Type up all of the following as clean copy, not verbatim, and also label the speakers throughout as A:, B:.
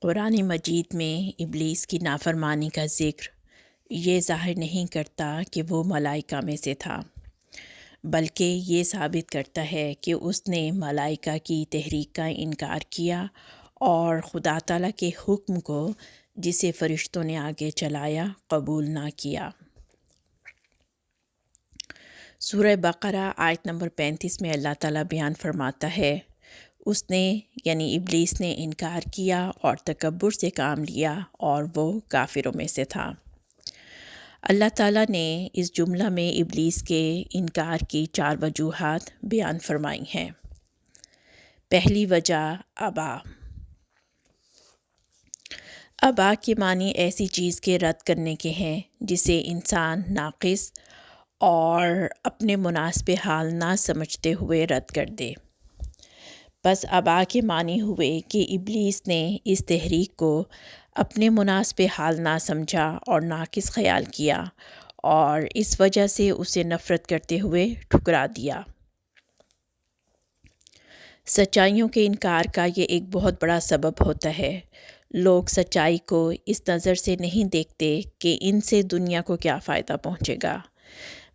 A: قرآن مجید میں ابلیس کی نافرمانی کا ذکر یہ ظاہر نہیں کرتا کہ وہ ملائکہ میں سے تھا، بلکہ یہ ثابت کرتا ہے کہ اس نے ملائکہ کی تحریک کا انکار کیا اور خدا تعالیٰ کے حکم کو جسے فرشتوں نے آگے چلایا قبول نہ کیا۔ سورہ بقرہ آیت نمبر 35 میں اللہ تعالیٰ بیان فرماتا ہے، اس نے یعنی ابلیس نے انکار کیا اور تکبر سے کام لیا اور وہ کافروں میں سے تھا۔ اللہ تعالیٰ نے اس جملہ میں ابلیس کے انکار کی 4 وجوہات بیان فرمائی ہیں۔ پہلی وجہ ابا۔ ابا کے معنی ایسی چیز کے رد کرنے کے ہیں جسے انسان ناقص اور اپنے مناسب حال نہ سمجھتے ہوئے رد کر دے۔ بس ابا کے معنی ہوئے کہ ابلیس نے اس تحریک کو اپنے مناسب حال نہ سمجھا اور ناقص خیال کیا اور اس وجہ سے اسے نفرت کرتے ہوئے ٹھکرا دیا۔ سچائیوں کے انکار کا یہ ایک بہت بڑا سبب ہوتا ہے۔ لوگ سچائی کو اس نظر سے نہیں دیکھتے کہ ان سے دنیا کو کیا فائدہ پہنچے گا،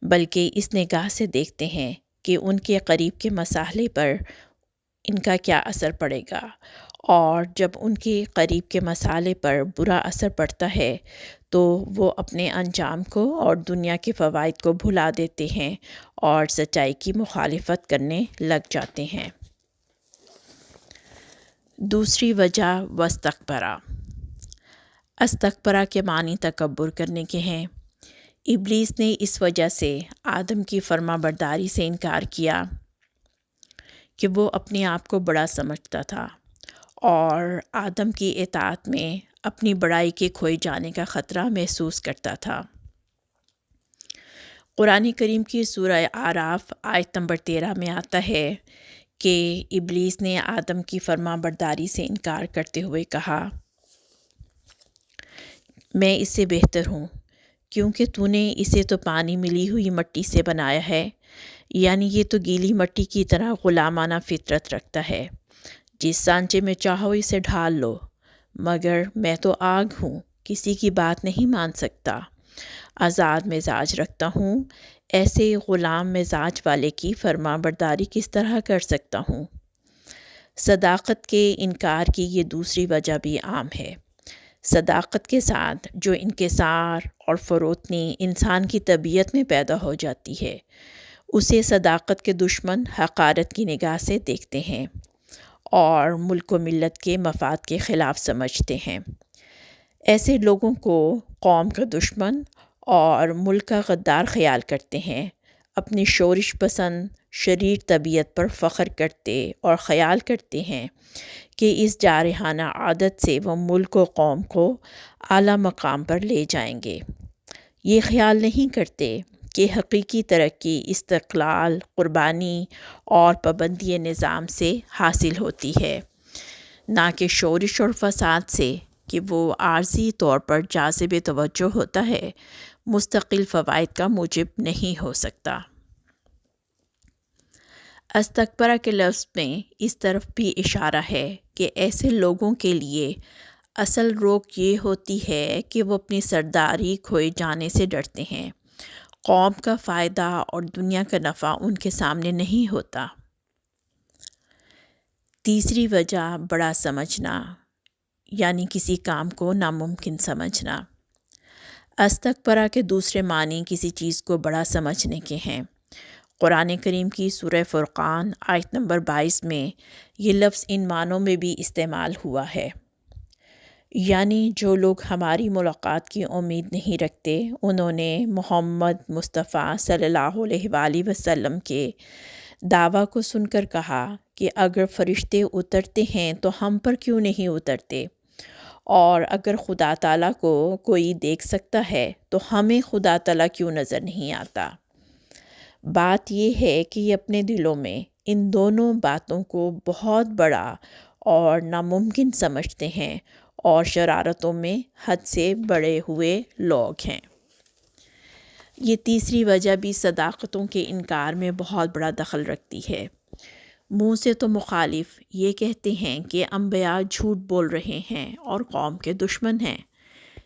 A: بلکہ اس نگاہ سے دیکھتے ہیں کہ ان کے قریب کے مسئلے پر ان کا کیا اثر پڑے گا، اور جب ان کے قریب کے مسئلے پر برا اثر پڑتا ہے تو وہ اپنے انجام کو اور دنیا کے فوائد کو بھلا دیتے ہیں اور سچائی کی مخالفت کرنے لگ جاتے ہیں۔ دوسری وجہ واستکبرا۔ استکبرا کے معنی تکبر کرنے کے ہیں۔ ابلیس نے اس وجہ سے آدم کی فرما برداری سے انکار کیا کہ وہ اپنے آپ کو بڑا سمجھتا تھا اور آدم کی اطاعت میں اپنی بڑائی کے کھوئے جانے کا خطرہ محسوس کرتا تھا۔ قرآن کریم کی سورہ اعراف آیت نمبر 13 میں آتا ہے کہ ابلیس نے آدم کی فرما برداری سے انکار کرتے ہوئے کہا، میں اس سے بہتر ہوں، کیونکہ تو نے اسے تو پانی ملی ہوئی مٹی سے بنایا ہے، یعنی یہ تو گیلی مٹی کی طرح غلامانہ فطرت رکھتا ہے، جس سانچے میں چاہو اسے ڈھال لو، مگر میں تو آگ ہوں، کسی کی بات نہیں مان سکتا، آزاد مزاج رکھتا ہوں، ایسے غلام مزاج والے کی فرما برداری کس طرح کر سکتا ہوں۔ صداقت کے انکار کی یہ دوسری وجہ بھی عام ہے۔ صداقت کے ساتھ جو انکسار اور فروتنی انسان کی طبیعت میں پیدا ہو جاتی ہے، اسے صداقت کے دشمن حقارت کی نگاہ سے دیکھتے ہیں اور ملک و ملت کے مفاد کے خلاف سمجھتے ہیں۔ ایسے لوگوں کو قوم کا دشمن اور ملک کا غدار خیال کرتے ہیں، اپنی شورش پسند شریر طبیعت پر فخر کرتے اور خیال کرتے ہیں کہ اس جارحانہ عادت سے وہ ملک و قوم کو اعلیٰ مقام پر لے جائیں گے۔ یہ خیال نہیں کرتے کہ حقیقی ترقی استقلال، قربانی اور پابندی نظام سے حاصل ہوتی ہے، نہ کہ شورش اور فساد سے کہ وہ عارضی طور پر جاذب توجہ ہوتا ہے، مستقل فوائد کا موجب نہیں ہو سکتا۔ استکبرا کے لفظ میں اس طرف بھی اشارہ ہے کہ ایسے لوگوں کے لیے اصل روک یہ ہوتی ہے کہ وہ اپنی سرداری کھوئے جانے سے ڈرتے ہیں، قوم کا فائدہ اور دنیا کا نفع ان کے سامنے نہیں ہوتا۔ تیسری وجہ بڑا سمجھنا، یعنی کسی کام کو ناممکن سمجھنا۔ استکبرا کے دوسرے معنی کسی چیز کو بڑا سمجھنے کے ہیں۔ قرآن کریم کی سورہ فرقان آیت نمبر 22 میں یہ لفظ ان معنوں میں بھی استعمال ہوا ہے، یعنی جو لوگ ہماری ملاقات کی امید نہیں رکھتے، انہوں نے محمد مصطفیٰ صلی اللہ علیہ وآلہ وسلم کے دعویٰ کو سن کر کہا کہ اگر فرشتے اترتے ہیں تو ہم پر کیوں نہیں اترتے، اور اگر خدا تعالیٰ کو کوئی دیکھ سکتا ہے تو ہمیں خدا تعالیٰ کیوں نظر نہیں آتا۔ بات یہ ہے کہ یہ اپنے دلوں میں ان دونوں باتوں کو بہت بڑا اور ناممکن سمجھتے ہیں اور شرارتوں میں حد سے بڑے ہوئے لوگ ہیں۔ یہ تیسری وجہ بھی صداقتوں کے انکار میں بہت بڑا دخل رکھتی ہے۔ منہ سے تو مخالف یہ کہتے ہیں کہ انبیاء جھوٹ بول رہے ہیں اور قوم کے دشمن ہیں،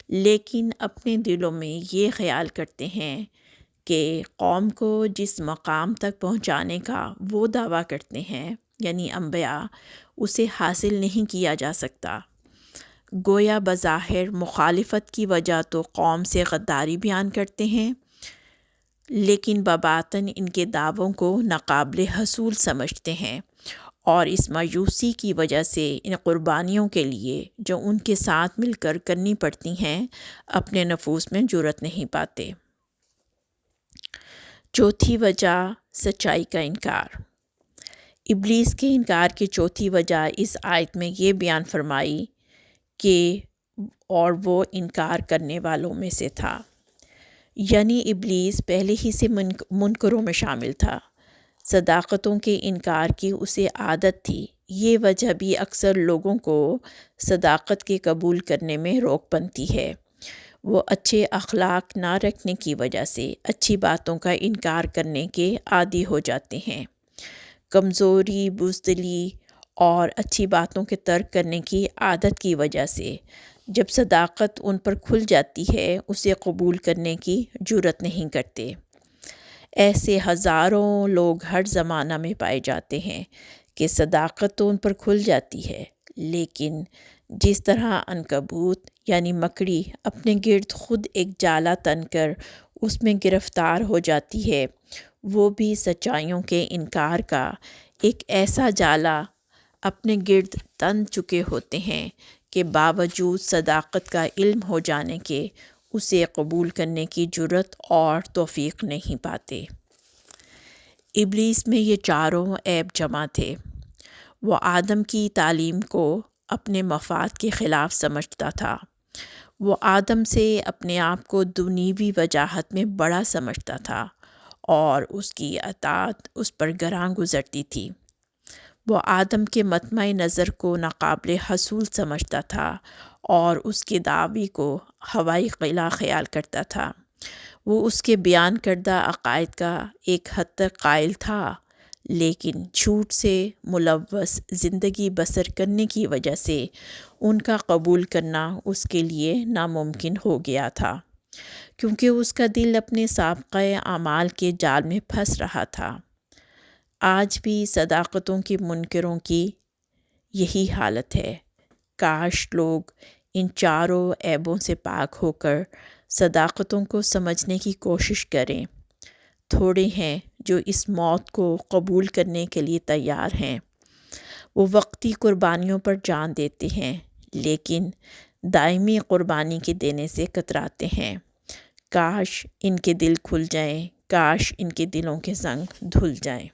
A: لیکن اپنے دلوں میں یہ خیال کرتے ہیں کہ قوم کو جس مقام تک پہنچانے کا وہ دعویٰ کرتے ہیں، یعنی انبیاء، اسے حاصل نہیں کیا جا سکتا۔ گویا بظاہر مخالفت کی وجہ تو قوم سے غداری بیان کرتے ہیں، لیکن بباطن ان کے دعووں کو ناقابل حصول سمجھتے ہیں، اور اس مایوسی کی وجہ سے ان قربانیوں کے لیے جو ان کے ساتھ مل کر کرنی پڑتی ہیں اپنے نفوس میں جرأت نہیں پاتے۔ چوتھی وجہ سچائی کا انکار۔ ابلیس کے انکار کی چوتھی وجہ اس آیت میں یہ بیان فرمائی کہ اور وہ انکار کرنے والوں میں سے تھا، یعنی ابلیس پہلے ہی سے منکروں میں شامل تھا۔ صداقتوں کے انکار کی اسے عادت تھی۔ یہ وجہ بھی اکثر لوگوں کو صداقت کے قبول کرنے میں روک بنتی ہے۔ وہ اچھے اخلاق نہ رکھنے کی وجہ سے اچھی باتوں کا انکار کرنے کے عادی ہو جاتے ہیں۔ کمزوری، بزدلی اور اچھی باتوں کے ترک کرنے کی عادت کی وجہ سے جب صداقت ان پر کھل جاتی ہے اسے قبول کرنے کی جرأت نہیں کرتے۔ ایسے ہزاروں لوگ ہر زمانہ میں پائے جاتے ہیں کہ صداقت تو ان پر کھل جاتی ہے، لیکن جس طرح عنکبوت یعنی مکڑی اپنے گرد خود ایک جالا تن کر اس میں گرفتار ہو جاتی ہے، وہ بھی سچائیوں کے انکار کا ایک ایسا جالا اپنے گرد تن چکے ہوتے ہیں کہ باوجود صداقت کا علم ہو جانے کے اسے قبول کرنے کی جرأت اور توفیق نہیں پاتے۔ ابلیس میں یہ چاروں عیب جمع تھے۔ وہ آدم کی تعلیم کو اپنے مفاد کے خلاف سمجھتا تھا۔ وہ آدم سے اپنے آپ کو دنیوی وجاہت میں بڑا سمجھتا تھا اور اس کی اطاعت اس پر گراں گزرتی تھی۔ وہ آدم کے مطمع نظر کو ناقابل حصول سمجھتا تھا اور اس کے دعوی کو ہوائی قلعہ خیال کرتا تھا۔ وہ اس کے بیان کردہ عقائد کا ایک حد تک قائل تھا، لیکن جھوٹ سے ملوث زندگی بسر کرنے کی وجہ سے ان کا قبول کرنا اس کے لیے ناممکن ہو گیا تھا، کیونکہ اس کا دل اپنے سابقہ اعمال کے جال میں پھنس رہا تھا۔ آج بھی صداقتوں کے منکروں کی یہی حالت ہے۔ کاش لوگ ان چاروں عیبوں سے پاک ہو کر صداقتوں کو سمجھنے کی کوشش کریں۔ تھوڑے ہیں جو اس موت کو قبول کرنے کے لیے تیار ہیں۔ وہ وقتی قربانیوں پر جان دیتے ہیں، لیکن دائمی قربانی کے دینے سے کتراتے ہیں۔ کاش ان کے دل کھل جائیں، کاش ان کے دلوں کے زنگ دھل جائیں۔